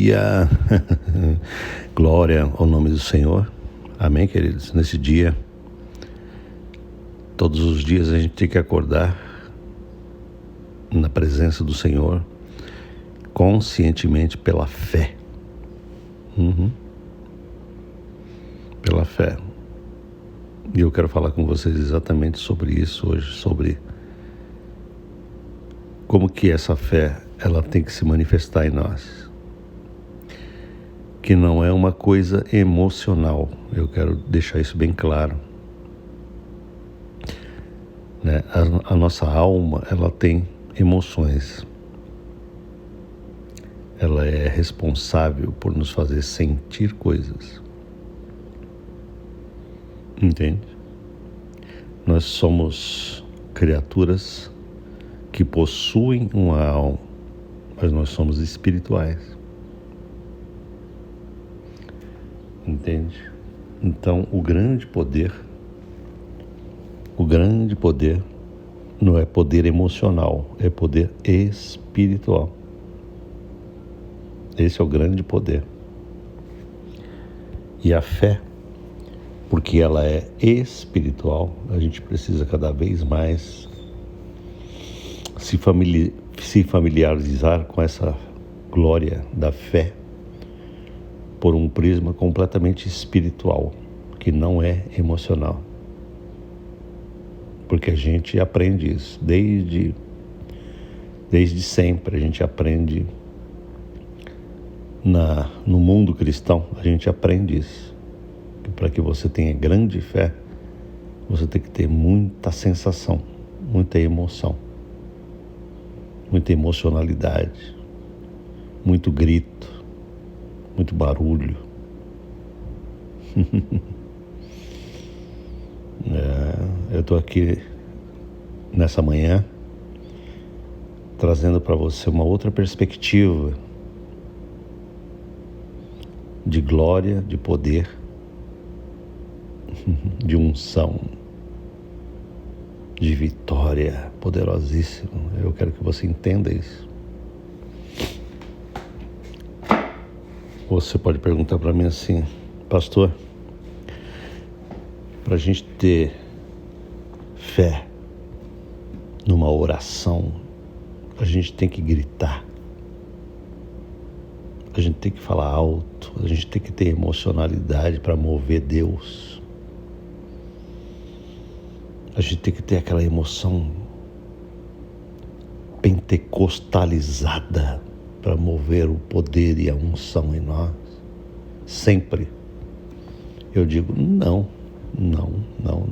Aleluia! Glória ao nome do Senhor. Amém, queridos? Nesse dia, todos os dias a gente tem que acordar na presença do Senhor, conscientemente pela fé. Pela fé. E eu quero falar com vocês exatamente sobre isso hoje, sobre como que essa fé ela tem que se manifestar em nós. Que não é uma coisa emocional. Eu quero deixar isso bem claro. Né? A nossa alma, ela tem emoções. Ela é responsável por nos fazer sentir coisas. Entende? Nós somos criaturas que possuem uma alma, mas nós somos espirituais. Entende? Então, o grande poder não é poder emocional, é poder espiritual. Esse é o grande poder. E a fé, porque ela é espiritual, a gente precisa cada vez mais se familiarizar com essa glória da fé por um prisma completamente espiritual, que não é emocional. Porque a gente aprende isso, desde sempre a gente aprende, no mundo cristão, a gente aprende isso. Que para que você tenha grande fé, você tem que ter muita sensação, muita emoção, muita emocionalidade, muito grito, muito barulho. Eu estou aqui nessa manhã trazendo para você uma outra perspectiva de glória, de poder, de unção, de vitória poderosíssima. Eu quero que você entenda isso. Você pode perguntar para mim assim: pastor, para a gente ter fé numa oração, a gente tem que gritar, a gente tem que falar alto, a gente tem que ter emocionalidade para mover Deus, a gente tem que ter aquela emoção pentecostalizada para mover o poder e a unção em nós. Sempre eu digo não. Não. Não.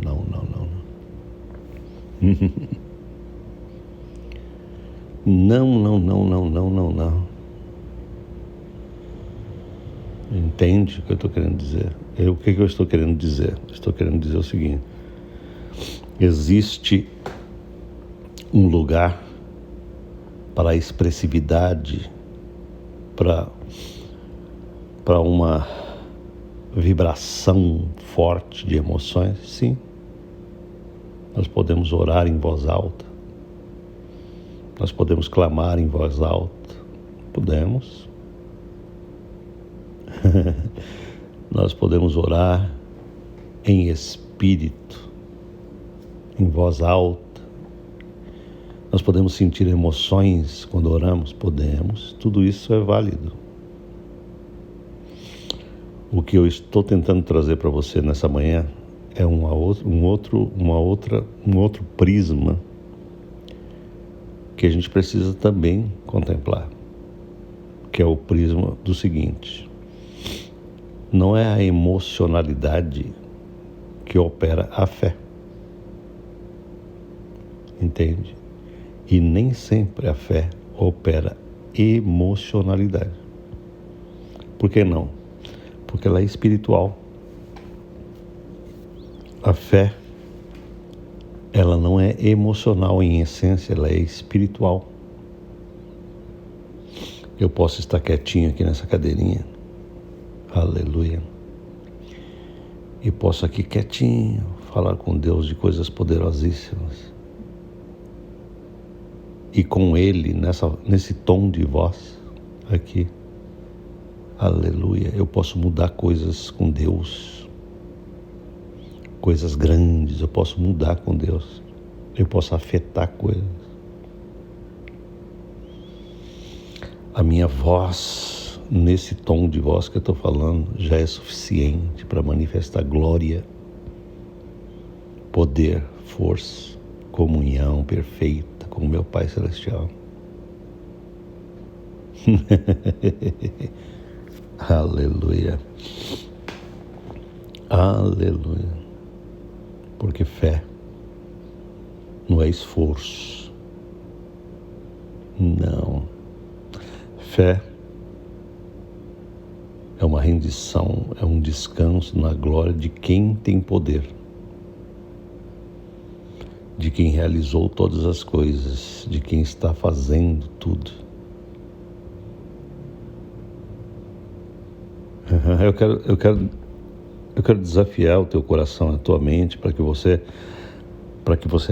Entende o que eu estou querendo dizer? O que eu estou querendo dizer? Estou querendo dizer o seguinte: existe um lugar para a expressividade, para uma vibração forte de emoções. Sim, nós podemos orar em voz alta, nós podemos clamar em voz alta, podemos. Nós podemos orar em espírito, em voz alta. Nós podemos sentir emoções quando oramos, podemos. Tudo isso é válido. O que eu estou tentando trazer para você nessa manhã é um outro prisma que a gente precisa também contemplar, que é o prisma do seguinte: não é a emocionalidade que opera a fé, entende? E nem sempre a fé opera emocionalidade. Por que não? Porque ela é espiritual. A fé, ela não é emocional em essência, ela é espiritual. Eu posso estar quietinho aqui nessa cadeirinha, aleluia, e posso aqui quietinho falar com Deus de coisas poderosíssimas, e com Ele nesse tom de voz aqui, Aleluia. Eu posso mudar coisas com Deus, coisas grandes, eu posso mudar com Deus, eu posso afetar coisas. A minha voz, nesse tom de voz que eu estou falando, já é suficiente para manifestar glória, poder, força, comunhão perfeita com o meu Pai Celestial. Aleluia. Aleluia. Porque fé não é esforço. Não. Fé é uma rendição, é um descanso na glória de quem tem poder, de quem realizou todas as coisas, de quem está fazendo tudo. Eu quero desafiar o teu coração, a tua mente, para que você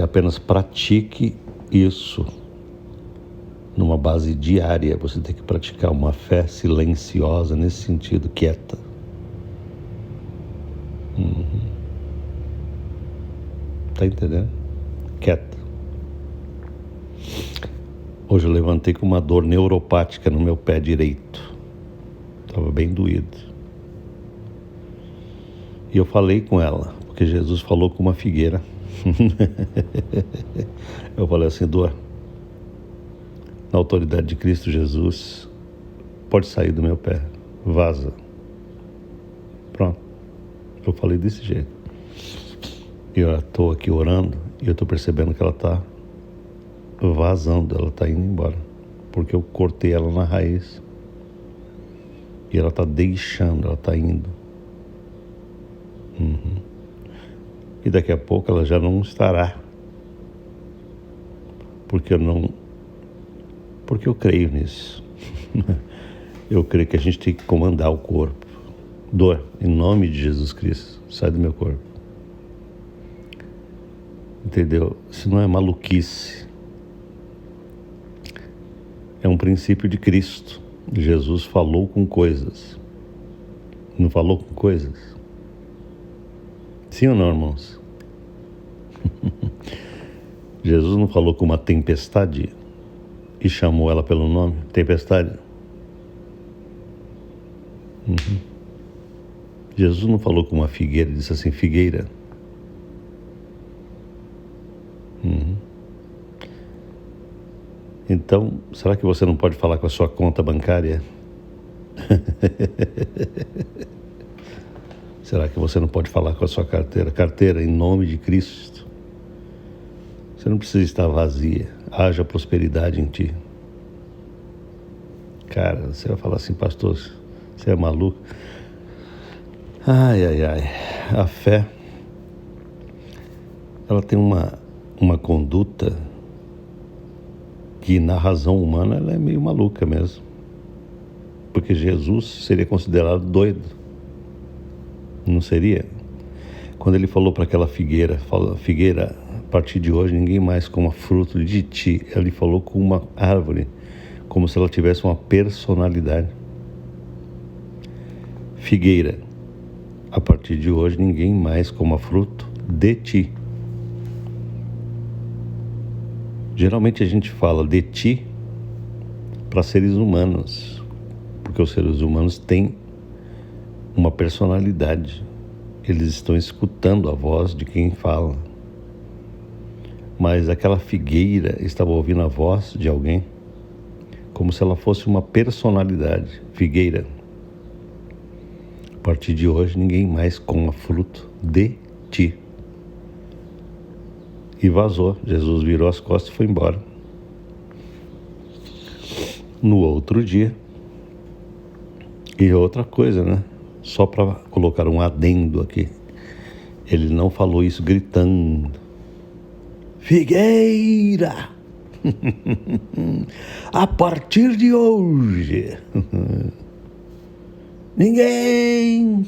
apenas pratique isso numa base diária. Você tem que praticar uma fé silenciosa, nesse sentido, quieta. Tá entendendo? Quieta. Hoje eu levantei com uma dor neuropática no meu pé direito. Estava bem doído. E eu falei com ela, porque Jesus falou com uma figueira. Eu falei assim: dor, na autoridade de Cristo Jesus, pode sair do meu pé, vaza. Pronto. Eu falei desse jeito. E eu estou aqui orando e eu estou percebendo que ela está vazando, ela está indo embora. Porque eu cortei ela na raiz. E ela está deixando, ela está indo. E daqui a pouco ela já não estará. Porque eu creio nisso. Eu creio que a gente tem que comandar o corpo. Dor, em nome de Jesus Cristo, sai do meu corpo. Entendeu? Isso não é maluquice. É um princípio de Cristo. Jesus falou com coisas. Não falou com coisas? Sim ou não, irmãos? Jesus não falou com uma tempestade e chamou ela pelo nome? Tempestade? Jesus não falou com uma figueira e disse assim: figueira. Então, será que você não pode falar com a sua conta bancária? Será que você não pode falar com a sua carteira? Carteira, em nome de Cristo. Você não precisa estar vazia. Haja prosperidade em ti. Cara, você vai falar assim: pastor, você é maluco? Ai. A fé, ela tem uma conduta que na razão humana ela é meio maluca mesmo. Porque Jesus seria considerado doido. Não seria? Quando ele falou para aquela figueira, figueira, a partir de hoje ninguém mais coma fruto de ti. Ele falou com uma árvore, como se ela tivesse uma personalidade. Figueira, a partir de hoje ninguém mais coma fruto de ti. Geralmente a gente fala de ti para seres humanos, porque os seres humanos têm uma personalidade. Eles estão escutando a voz de quem fala. Mas aquela figueira estava ouvindo a voz de alguém, como se ela fosse uma personalidade. Figueira, a partir de hoje ninguém mais coma fruto de ti. E vazou. Jesus virou as costas e foi embora. No outro dia, e outra coisa, né? Só para colocar um adendo aqui, ele não falou isso gritando: figueira, a partir de hoje ninguém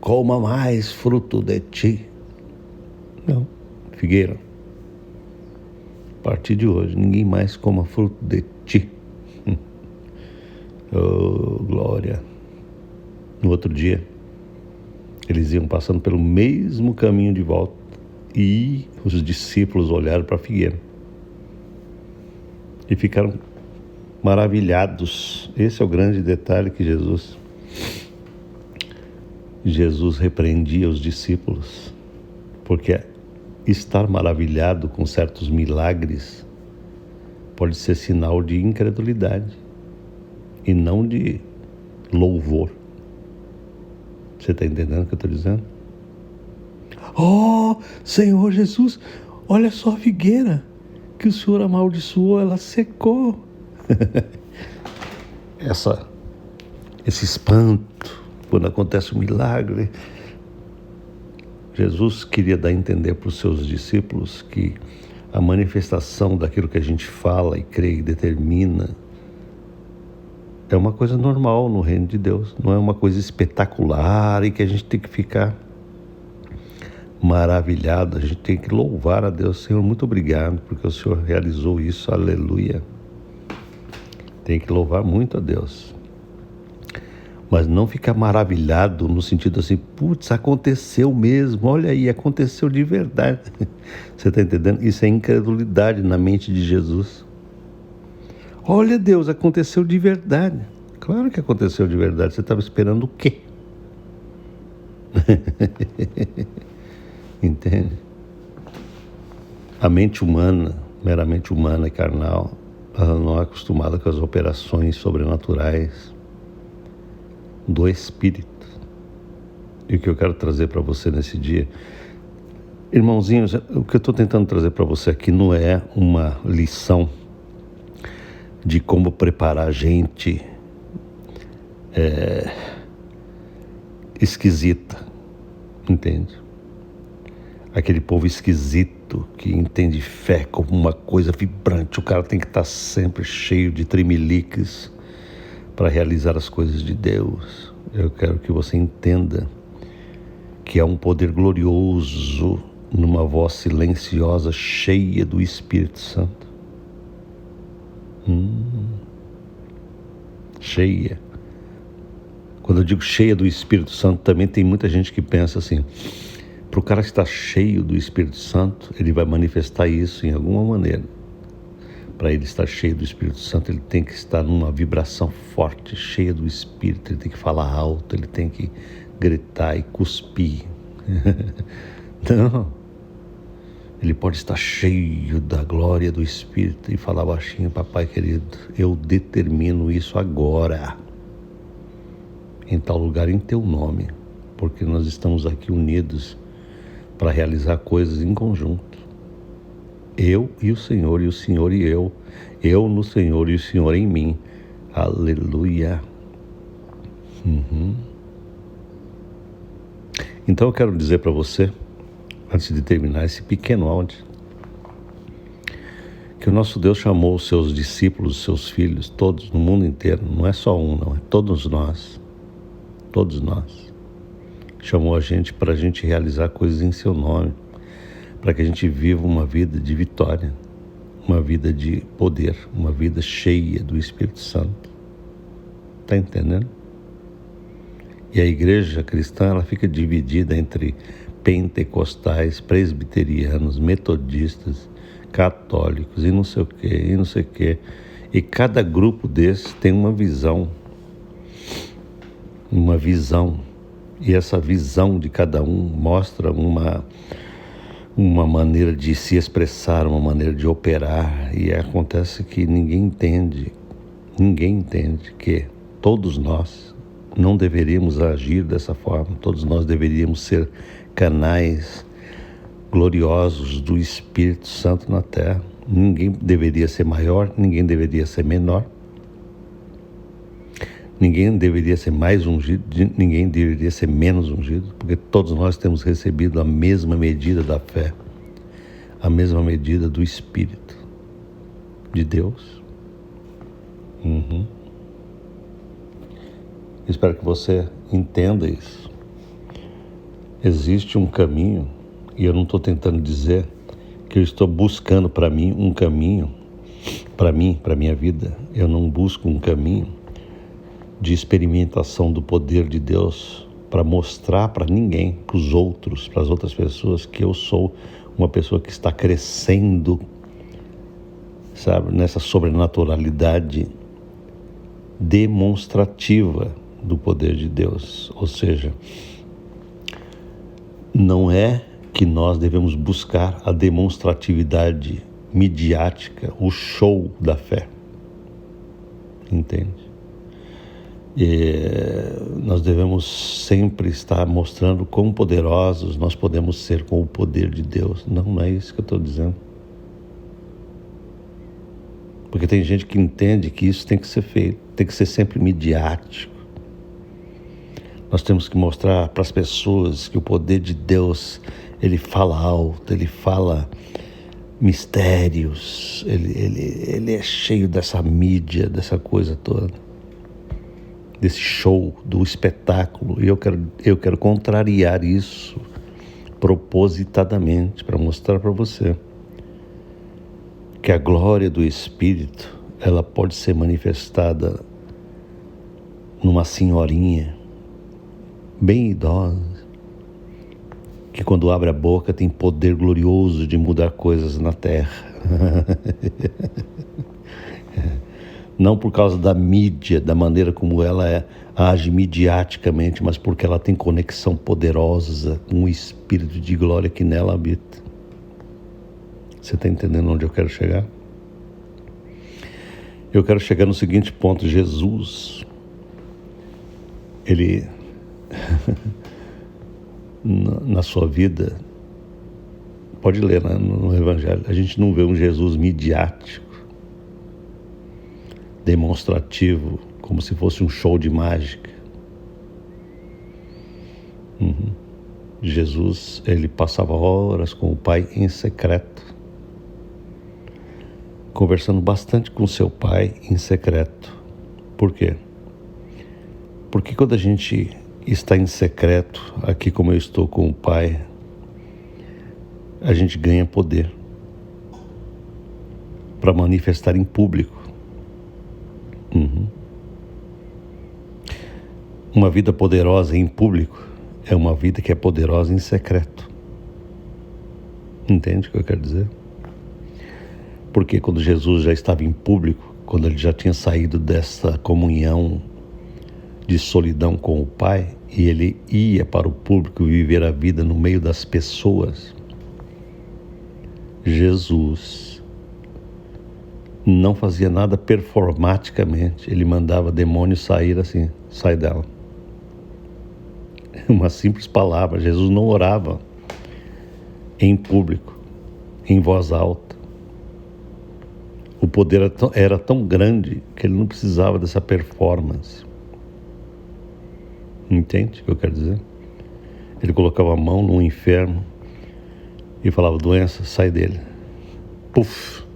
coma mais fruto de ti. Não, figueira, a partir de hoje ninguém mais coma fruto de ti. Oh, glória! No outro dia, eles iam passando pelo mesmo caminho de volta e os discípulos olharam para a figueira e ficaram maravilhados. Esse é o grande detalhe que Jesus repreendia os discípulos, porque estar maravilhado com certos milagres pode ser sinal de incredulidade e não de louvor. Você está entendendo o que eu estou dizendo? Oh, Senhor Jesus, olha só a figueira que o Senhor amaldiçoou, ela secou. Esse espanto quando acontece um milagre. Jesus queria dar a entender para os seus discípulos que a manifestação daquilo que a gente fala e crê e determina é uma coisa normal no reino de Deus, não é uma coisa espetacular e que a gente tem que ficar maravilhado. A gente tem que louvar a Deus. Senhor, muito obrigado porque o Senhor realizou isso, aleluia. Tem que louvar muito a Deus, mas não ficar maravilhado no sentido assim, putz, aconteceu mesmo, olha aí, aconteceu de verdade. Você está entendendo? Isso é incredulidade na mente de Jesus. Olha, Deus, aconteceu de verdade. Claro que aconteceu de verdade. Você estava esperando o quê? Entende? A mente humana, meramente humana e carnal, ela não é acostumada com as operações sobrenaturais do Espírito. E o que eu quero trazer para você nesse dia, irmãozinhos, o que eu estou tentando trazer para você aqui não é uma lição de como preparar gente esquisita, entende? Aquele povo esquisito que entende fé como uma coisa vibrante. O cara tem que estar sempre cheio de trimeliques para realizar as coisas de Deus. Eu quero que você entenda que há um poder glorioso numa voz silenciosa, cheia do Espírito Santo. Cheia. Quando eu digo cheia do Espírito Santo, também tem muita gente que pensa assim, para o cara que está cheio do Espírito Santo, ele vai manifestar isso em alguma maneira. Para ele estar cheio do Espírito Santo, ele tem que estar numa vibração forte, cheia do Espírito, ele tem que falar alto, ele tem que gritar e cuspir. Não. Ele pode estar cheio da glória do Espírito e falar baixinho, papai querido, eu determino isso agora, em tal lugar, em teu nome, porque nós estamos aqui unidos para realizar coisas em conjunto. Eu e o Senhor e eu no Senhor e o Senhor em mim. Aleluia. Então eu quero dizer para você, antes de terminar esse pequeno áudio, que o nosso Deus chamou os seus discípulos, os seus filhos, todos no mundo inteiro, não é só um, não, é todos nós, chamou a gente para a gente realizar coisas em seu nome, para que a gente viva uma vida de vitória, uma vida de poder, uma vida cheia do Espírito Santo. Está entendendo? E a igreja cristã, ela fica dividida entre pentecostais, presbiterianos, metodistas, católicos e não sei o quê. E cada grupo desses tem uma visão. E essa visão de cada um mostra uma maneira de se expressar, uma maneira de operar. E acontece que ninguém entende que todos nós não deveríamos agir dessa forma. Todos nós deveríamos ser canais gloriosos do Espírito Santo na terra. Ninguém deveria ser maior, ninguém deveria ser menor. Ninguém deveria ser mais ungido, ninguém deveria ser menos ungido, porque todos nós temos recebido a mesma medida da fé, a mesma medida do Espírito de Deus. Espero que você entenda isso. Existe um caminho, e eu não estou tentando dizer que eu estou buscando para mim um caminho, para minha vida. Eu não busco um caminho de experimentação do poder de Deus para mostrar para ninguém, para os outros, para as outras pessoas, que eu sou uma pessoa que está crescendo, sabe, nessa sobrenaturalidade demonstrativa do poder de Deus. Ou seja, não é que nós devemos buscar a demonstratividade midiática, o show da fé, entende? Nós devemos sempre estar mostrando quão poderosos nós podemos ser com o poder de Deus. Não é isso que eu estou dizendo. Porque tem gente que entende que isso tem que ser feito, tem que ser sempre midiático. Nós temos que mostrar para as pessoas que o poder de Deus, ele fala alto, ele fala mistérios, ele é cheio dessa mídia, dessa coisa toda, desse show, do espetáculo. E eu quero contrariar isso propositadamente, para mostrar para você que a glória do Espírito, ela pode ser manifestada numa senhorinha bem idosa, que quando abre a boca tem poder glorioso de mudar coisas na terra. Não por causa da mídia, da maneira como ela age midiaticamente, mas porque ela tem conexão poderosa com o Espírito de glória que nela habita. Você está entendendo onde eu quero chegar? Eu quero chegar no seguinte ponto: Jesus, ele, na sua vida, pode ler, né, no Evangelho, a gente não vê um Jesus midiático, demonstrativo, como se fosse um show de mágica. Jesus, ele passava horas com o Pai em secreto, conversando bastante com seu Pai em secreto. Por quê? Porque quando a gente está em secreto, aqui como eu estou com o Pai, a gente ganha poder para manifestar em público. Uma vida poderosa em público é uma vida que é poderosa em secreto. Entende o que eu quero dizer? Porque quando Jesus já estava em público, quando ele já tinha saído dessa comunhão de solidão com o Pai, e ele ia para o público viver a vida no meio das pessoas, Jesus não fazia nada performaticamente. Ele mandava demônio sair assim: sai dela. Uma simples palavra. Jesus não orava em público, em voz alta. O poder era tão grande que ele não precisava dessa performance. Entende o que eu quero dizer? Ele colocava a mão no enfermo e falava: doença, sai dele. Puf!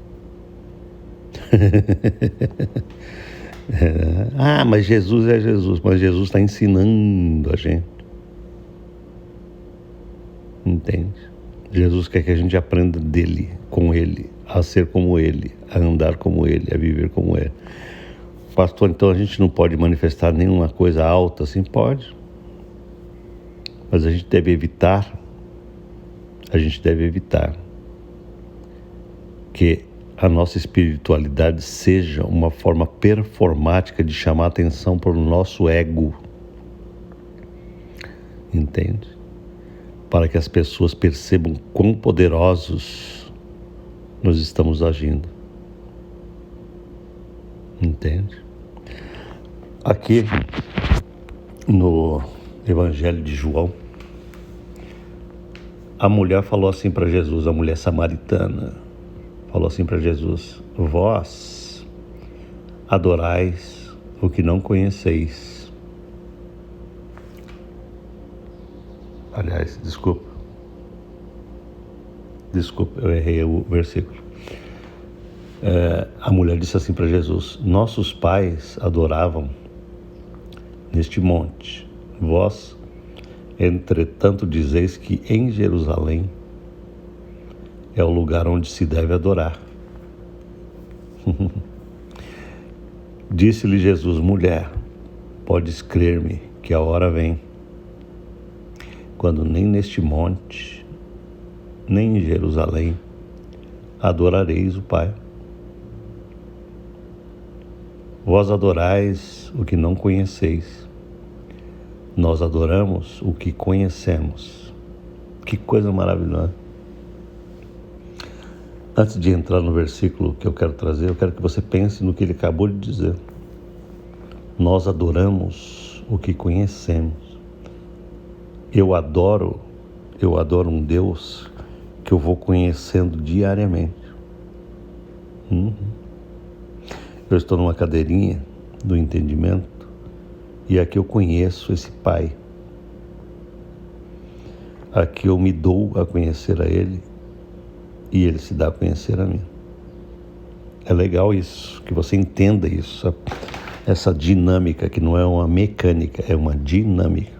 Mas Jesus é Jesus. Mas Jesus está ensinando a gente. Entende? Jesus quer que a gente aprenda dele, com ele, a ser como ele, a andar como ele, a viver como ele. Pastor, então a gente não pode manifestar nenhuma coisa alta assim? Pode. Mas a gente deve evitar que a nossa espiritualidade seja uma forma performática de chamar atenção para o nosso ego. Entende? Para que as pessoas percebam quão poderosos nós estamos agindo. Entende? Aqui no Evangelho de João, a mulher falou assim para Jesus, a mulher samaritana, falou assim para Jesus: vós adorais o que não conheceis. Aliás, desculpa, eu errei o versículo. A mulher disse assim para Jesus: nossos pais adoravam neste monte. Vós, entretanto, dizeis que em Jerusalém é o lugar onde se deve adorar. Disse-lhe Jesus: mulher, Podes crer-me que a hora vem, quando nem neste monte, nem em Jerusalém, adorareis o Pai. Vós adorais o que não conheceis, nós adoramos o que conhecemos. Que coisa maravilhosa. Antes de entrar no versículo que eu quero trazer, eu quero que você pense no que ele acabou de dizer. Nós adoramos o que conhecemos. Eu adoro um Deus que eu vou conhecendo diariamente. Eu estou numa cadeirinha do entendimento e aqui eu conheço esse Pai. Aqui eu me dou a conhecer a Ele e Ele se dá a conhecer a mim. É legal isso, que você entenda isso, essa dinâmica que não é uma mecânica, é uma dinâmica.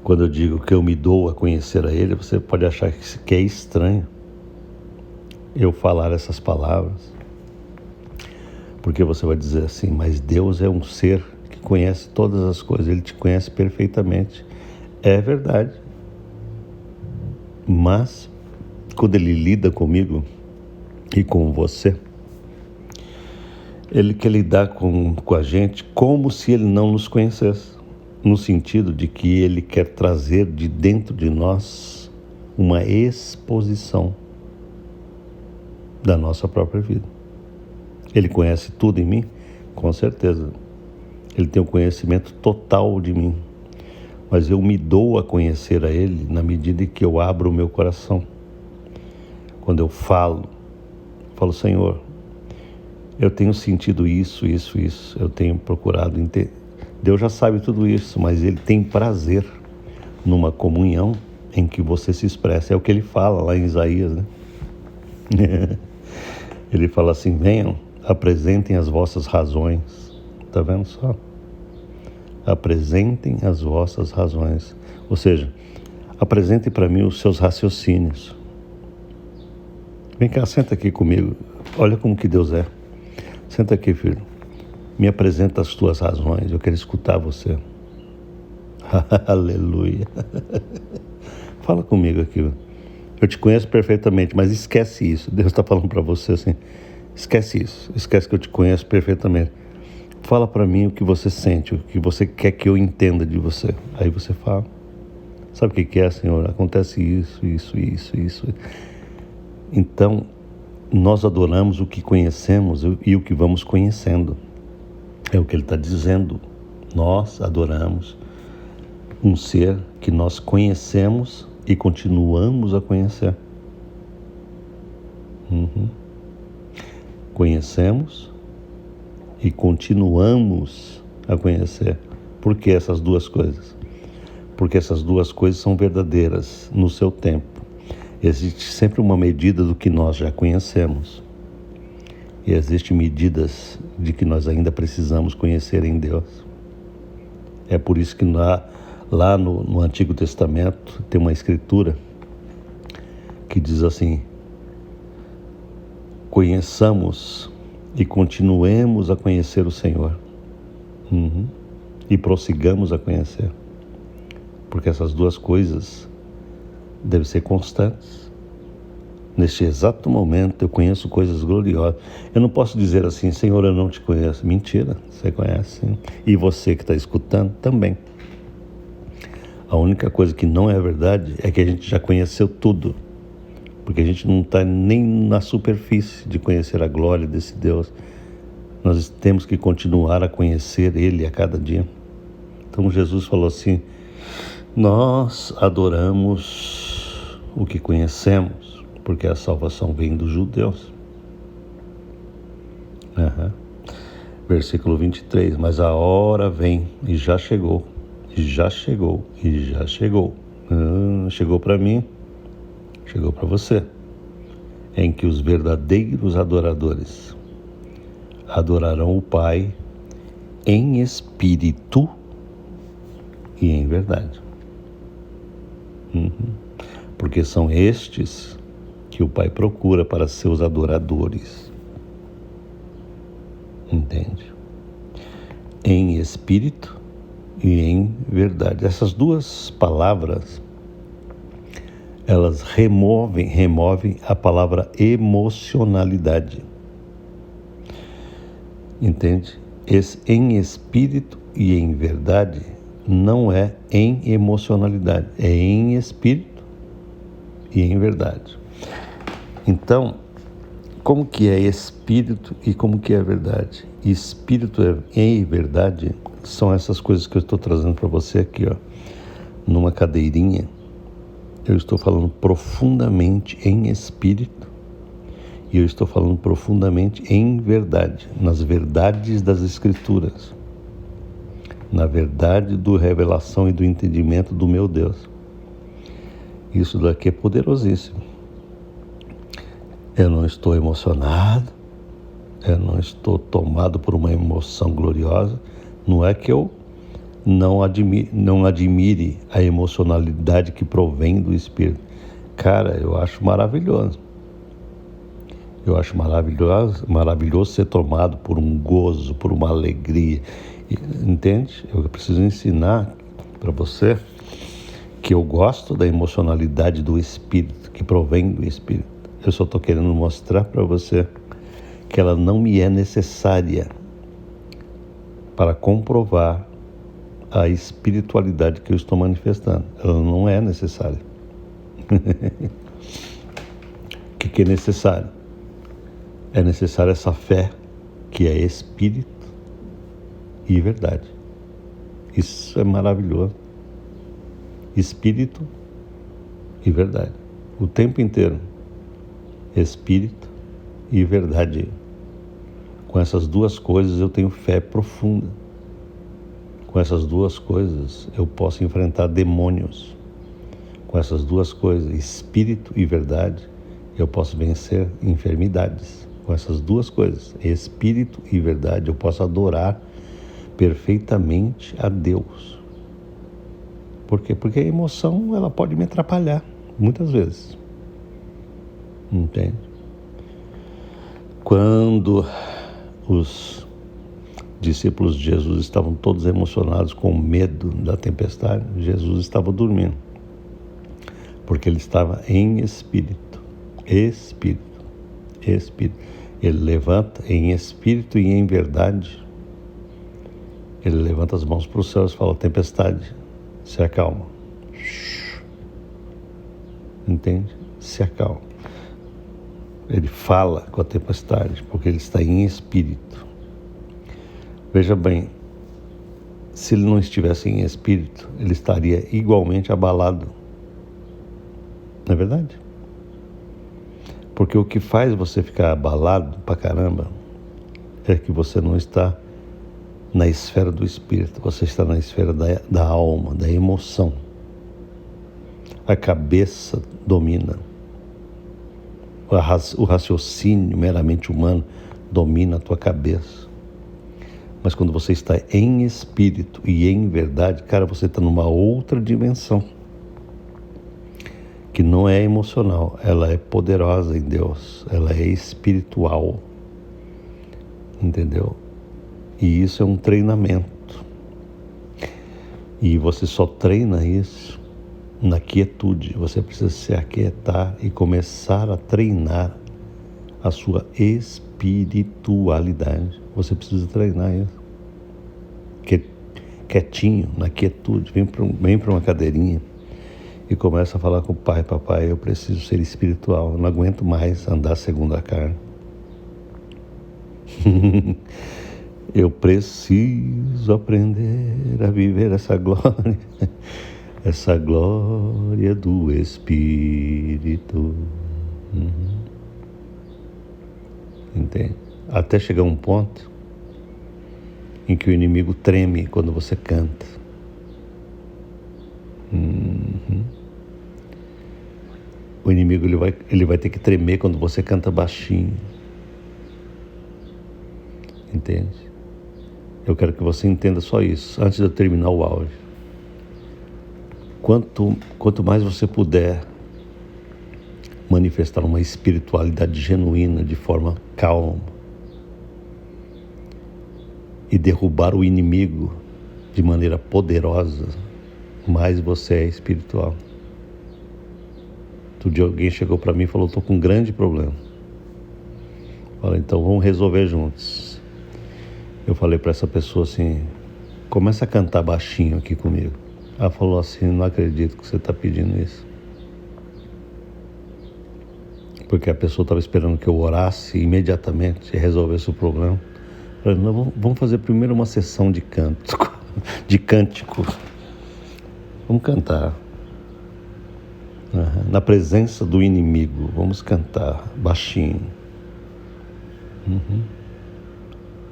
Quando eu digo que eu me dou a conhecer a Ele, você pode achar que é estranho eu falar essas palavras, porque você vai dizer assim, mas Deus é um ser que conhece todas as coisas, Ele te conhece perfeitamente. É verdade, mas quando Ele lida comigo e com você, Ele quer lidar com a gente como se Ele não nos conhecesse, no sentido de que Ele quer trazer de dentro de nós uma exposição da nossa própria vida. Ele conhece tudo em mim? Com certeza. Ele tem um conhecimento total de mim. Mas eu me dou a conhecer a Ele na medida em que eu abro o meu coração. Quando eu falo, Senhor, eu tenho sentido isso. Eu tenho procurado entender. Deus já sabe tudo isso, mas Ele tem prazer numa comunhão em que você se expressa. É o que Ele fala lá em Isaías, né? Ele fala assim, venham, apresentem as vossas razões. Está vendo só? Apresentem as vossas razões. Ou seja, apresentem para mim os seus raciocínios. Vem cá, senta aqui comigo. Olha como que Deus é. Senta aqui, filho. Me apresenta as tuas razões. Eu quero escutar você. Aleluia. Fala comigo aqui. Eu te conheço perfeitamente, mas esquece isso. Deus está falando para você assim, esquece isso. Esquece que eu te conheço perfeitamente. Fala para mim o que você sente, o que você quer que eu entenda de você. Aí você fala. Sabe o que é, Senhor? Acontece isso. Então, nós adoramos o que conhecemos e o que vamos conhecendo. É o que Ele está dizendo. Nós adoramos um ser que nós conhecemos e continuamos a conhecer. Conhecemos e continuamos a conhecer. Por que essas duas coisas? Porque essas duas coisas são verdadeiras no seu tempo. Existe sempre uma medida do que nós já conhecemos. E existem medidas de que nós ainda precisamos conhecer em Deus. É por isso que lá no Antigo Testamento tem uma escritura que diz assim, conheçamos e continuemos a conhecer o Senhor. E prossigamos a conhecer. Porque essas duas coisas devem ser constantes. Neste exato momento eu conheço coisas gloriosas. Eu não posso dizer assim, Senhor, eu não te conheço. Mentira, você conhece. Sim. E você que está escutando também. A única coisa que não é verdade é que a gente já conheceu tudo. Porque a gente não está nem na superfície de conhecer a glória desse Deus. Nós temos que continuar a conhecer Ele a cada dia. Então Jesus falou assim, nós adoramos o que conhecemos, porque a salvação vem dos judeus. Versículo 23, mas a hora vem e já chegou. Chegou para mim, chegou para você, em que os verdadeiros adoradores adorarão o Pai em espírito e em verdade. Porque são estes que o Pai procura para seus adoradores. Entende? em espírito e em verdade. Essas duas palavras, elas removem a palavra emocionalidade. Entende? Em espírito e em verdade não é em emocionalidade, é em espírito e em verdade. Então, como que é espírito e como que é verdade? Espírito e verdade são essas coisas que eu estou trazendo para você aqui, ó, numa cadeirinha. Eu estou falando profundamente em espírito e eu estou falando profundamente em verdade, nas verdades das Escrituras, na verdade do revelação e do entendimento do meu Deus. Isso daqui é poderosíssimo. Eu não estou emocionado, eu não estou tomado por uma emoção gloriosa. Não é que eu não admire a emocionalidade que provém do Espírito. Cara, eu acho maravilhoso. Eu acho maravilhoso ser tomado por um gozo, por uma alegria. Entende? Eu preciso ensinar para você que eu gosto da emocionalidade do Espírito, que provém do Espírito. Eu só estou querendo mostrar para você que ela não me é necessária para comprovar a espiritualidade que eu estou manifestando. Ela não é necessária. O que é necessário? É necessária essa fé que é espírito e verdade. Isso é maravilhoso. Espírito e verdade. O tempo inteiro. Espírito e verdade. Com essas duas coisas eu tenho fé profunda. Com essas duas coisas eu posso enfrentar demônios. Com essas duas coisas, espírito e verdade, eu posso vencer enfermidades. Com essas duas coisas, espírito e verdade, eu posso adorar perfeitamente a Deus. Por quê? Porque a emoção, ela pode me atrapalhar, muitas vezes. Entende? Quando os discípulos de Jesus estavam todos emocionados com medo da tempestade, Jesus estava dormindo, porque ele estava em espírito. Espírito. Ele levanta em espírito e em verdade. Ele levanta as mãos para o céu e fala: tempestade, se acalma. Entende? Se acalma. Ele fala com a tempestade, porque ele está em espírito. Veja bem, se ele não estivesse em espírito, ele estaria igualmente abalado. Não é verdade? Porque o que faz você ficar abalado pra caramba é que você não está na esfera do espírito, você está na esfera da alma, da emoção. A cabeça domina. O raciocínio meramente humano domina a tua cabeça. Mas quando você está em espírito e em verdade, cara, você está numa outra dimensão, que não é emocional, ela é poderosa em Deus, ela é espiritual, entendeu? E isso é um treinamento, e você só treina isso na quietude. Você precisa se aquietar e começar a treinar a sua espiritualidade. Você precisa treinar isso, quietinho, na quietude. Vem para uma cadeirinha e começa a falar com o pai: papai, eu preciso ser espiritual, eu não aguento mais andar segundo a carne. Eu preciso aprender a viver essa glória do Espírito. Entende? Até chegar um ponto em que o inimigo treme quando você canta. O inimigo ele vai ter que tremer quando você canta baixinho. Entende? Eu quero que você entenda só isso, antes de eu terminar o áudio. Quanto mais você puder manifestar uma espiritualidade genuína de forma calma e derrubar o inimigo de maneira poderosa, mais você é espiritual. Outro dia alguém chegou para mim e falou: estou com um grande problema. Falei: então vamos resolver juntos. Eu falei para essa pessoa assim: começa a cantar baixinho aqui comigo. Ela falou assim: não acredito que você está pedindo isso. Porque a pessoa estava esperando que eu orasse imediatamente e resolvesse o problema. Eu falei: não, vamos fazer primeiro uma sessão de cânticos. Vamos cantar. Na presença do inimigo, vamos cantar baixinho.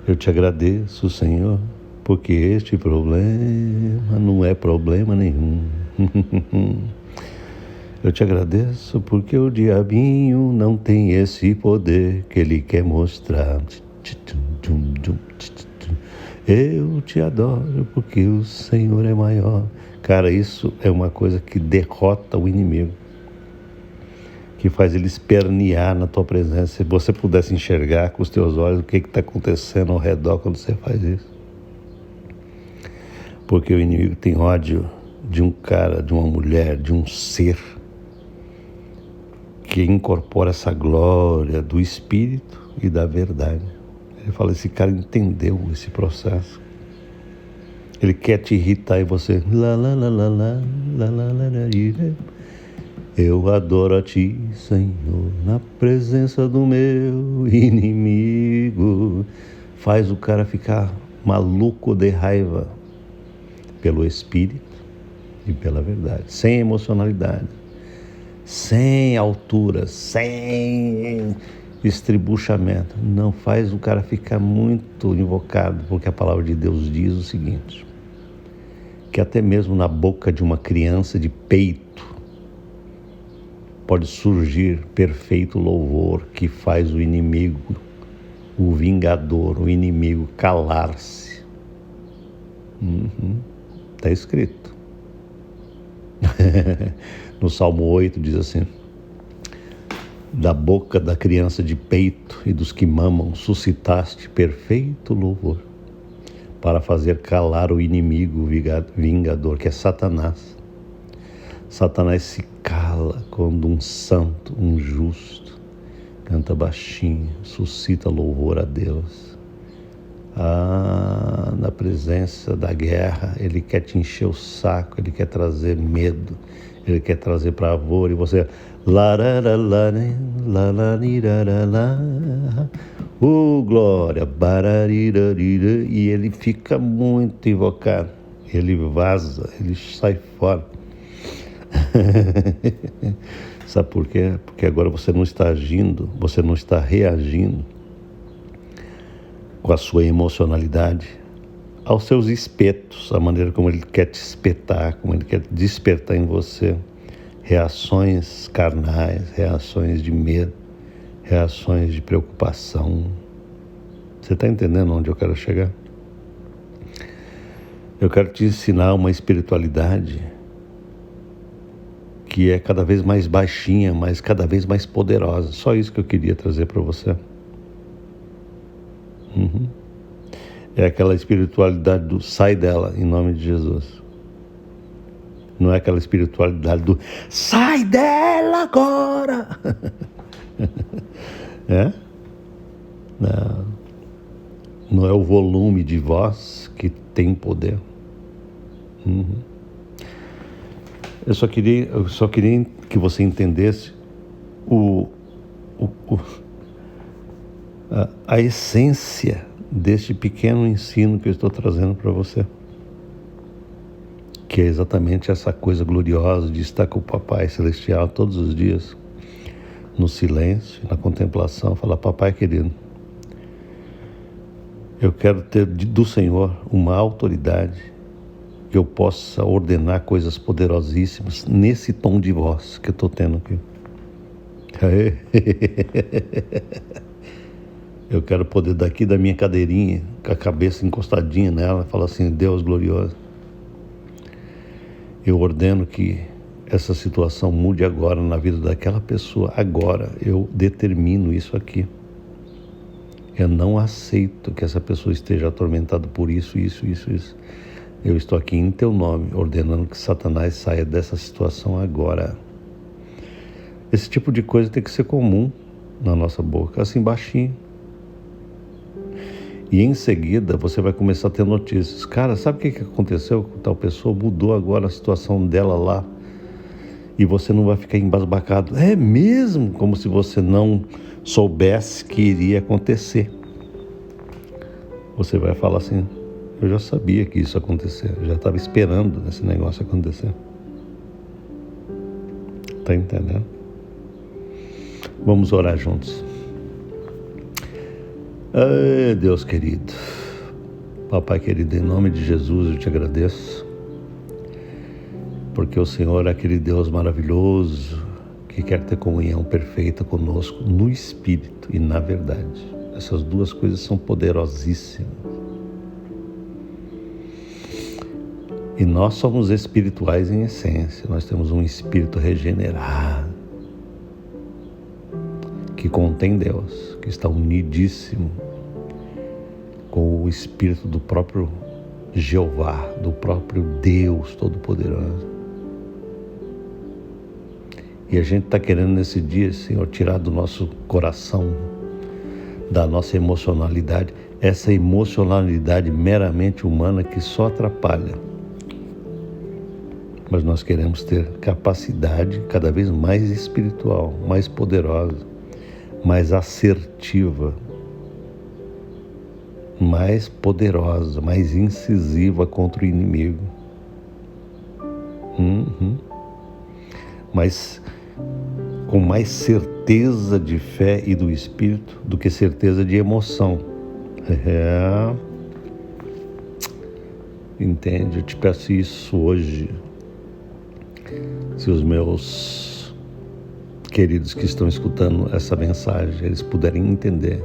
Eu te agradeço, Senhor, porque este problema não é problema nenhum. Eu te agradeço porque o diabinho não tem esse poder que ele quer mostrar. Eu te adoro porque o Senhor é maior. Cara, isso é uma coisa que derrota o inimigo, que faz ele espernear na tua presença. Se você pudesse enxergar com os teus olhos o que está acontecendo ao redor quando você faz isso. Porque o inimigo tem ódio de um cara, de uma mulher, de um ser que incorpora essa glória do Espírito e da verdade. Ele fala: esse cara entendeu esse processo. Ele quer te irritar e você... Eu adoro a ti, Senhor, na presença do meu inimigo. Faz o cara ficar maluco de raiva pelo Espírito e pela verdade. Sem emocionalidade, sem altura, sem estribuchamento. Não faz o cara ficar muito invocado, porque a palavra de Deus diz o seguinte: que até mesmo na boca de uma criança de peito pode surgir perfeito louvor que faz o inimigo, o vingador, o inimigo calar-se. Está escrito. No Salmo 8 diz assim: da boca da criança de peito e dos que mamam suscitaste perfeito louvor, para fazer calar o inimigo vingador, que é Satanás. Satanás se cala quando um santo, um justo, canta baixinho, suscita louvor a Deus. Na presença da guerra, ele quer te encher o saco, ele quer trazer medo, ele quer trazer pavor, e você... glória, e ele fica muito invocado, ele vaza, ele sai fora. Sabe por quê? Porque agora você não está agindo, você não está reagindo com a sua emocionalidade aos seus espetos, a maneira como ele quer te espetar, como ele quer despertar em você reações carnais, reações de medo, reações de preocupação. Você está entendendo onde eu quero chegar? Eu quero te ensinar uma espiritualidade que é cada vez mais baixinha, mas cada vez mais poderosa. Só isso que eu queria trazer para você. É aquela espiritualidade do sai dela, em nome de Jesus. Não é aquela espiritualidade do sai dela agora. Não é o volume de voz que tem poder. Eu só queria que você entendesse a essência deste pequeno ensino que eu estou trazendo para você, que é exatamente essa coisa gloriosa de estar com o Papai Celestial todos os dias, no silêncio, na contemplação, falar: Papai querido, eu quero ter do Senhor uma autoridade que eu possa ordenar coisas poderosíssimas nesse tom de voz que eu estou tendo aqui. Eu quero poder daqui da minha cadeirinha, com a cabeça encostadinha nela, falar assim: Deus glorioso, eu ordeno que essa situação mude agora na vida daquela pessoa. Agora eu determino isso aqui. Eu não aceito que essa pessoa esteja atormentada por isso. Eu estou aqui em teu nome, ordenando que Satanás saia dessa situação agora. Esse tipo de coisa tem que ser comum na nossa boca, assim baixinho. E em seguida você vai começar a ter notícias. Cara, sabe o que aconteceu com tal pessoa? Mudou agora a situação dela lá. E você não vai ficar embasbacado. É mesmo? Como se você não soubesse que iria acontecer. Você vai falar assim, eu já sabia que isso ia acontecer. Eu já estava esperando esse negócio acontecer. Tá entendendo? Vamos orar juntos. Ai, Deus querido, Papai querido, em nome de Jesus eu te agradeço, porque o Senhor é aquele Deus maravilhoso que quer ter comunhão perfeita conosco no Espírito e na verdade. Essas duas coisas são poderosíssimas. E nós somos espirituais em essência, nós temos um espírito regenerado, que contém Deus, que está unidíssimo com o Espírito do próprio Jeová, do próprio Deus Todo-Poderoso. E a gente está querendo nesse dia, Senhor, tirar do nosso coração, da nossa emocionalidade, essa emocionalidade meramente humana que só atrapalha. Mas nós queremos ter capacidade cada vez mais espiritual, mais poderosa, mais assertiva, mais poderosa, mais incisiva contra o inimigo. Mas com mais certeza de fé e do Espírito do que certeza de emoção. Entende? Eu te peço isso hoje. Se os meus queridos que estão escutando essa mensagem, eles puderem entender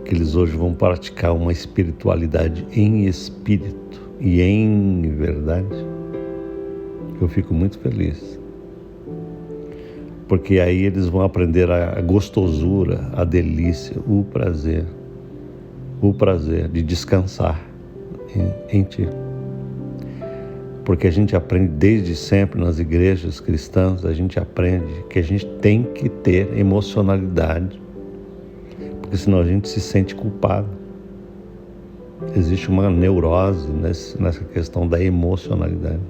que eles hoje vão praticar uma espiritualidade em espírito e em verdade, eu fico muito feliz. Porque aí eles vão aprender a gostosura, a delícia, o prazer de descansar em Ti. Porque a gente aprende desde sempre nas igrejas cristãs, a gente aprende que a gente tem que ter emocionalidade, porque senão a gente se sente culpado. Existe uma neurose nessa questão da emocionalidade.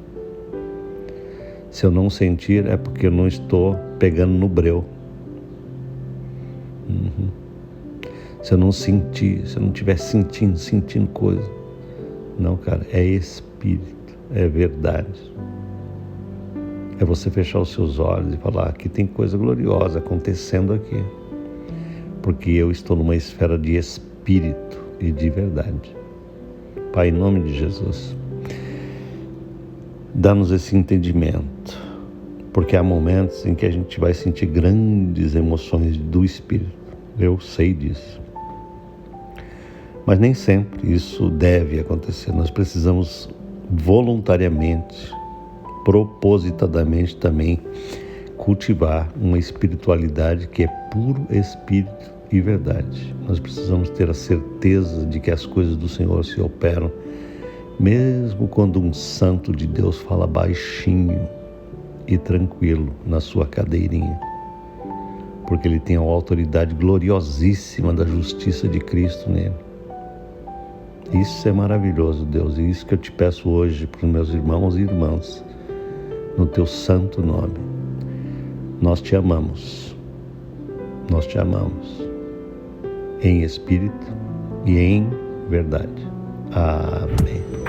Se eu não sentir, é porque eu não estou pegando no breu. Se eu não sentir, se eu não estiver sentindo coisa. Não, cara, é espírito. É verdade. É você fechar os seus olhos e falar, aqui tem coisa gloriosa acontecendo aqui. Porque eu estou numa esfera de espírito e de verdade. Pai, em nome de Jesus, dá-nos esse entendimento. Porque há momentos em que a gente vai sentir grandes emoções do espírito. Eu sei disso. Mas nem sempre isso deve acontecer. Nós precisamos voluntariamente, propositadamente também cultivar uma espiritualidade que é puro espírito e verdade. Nós precisamos ter a certeza de que as coisas do Senhor se operam, mesmo quando um santo de Deus fala baixinho e tranquilo na sua cadeirinha, porque ele tem a autoridade gloriosíssima da justiça de Cristo nele. Isso é maravilhoso, Deus, e isso que eu te peço hoje para os meus irmãos e irmãs, no teu santo nome. Nós te amamos, em espírito e em verdade. Amém.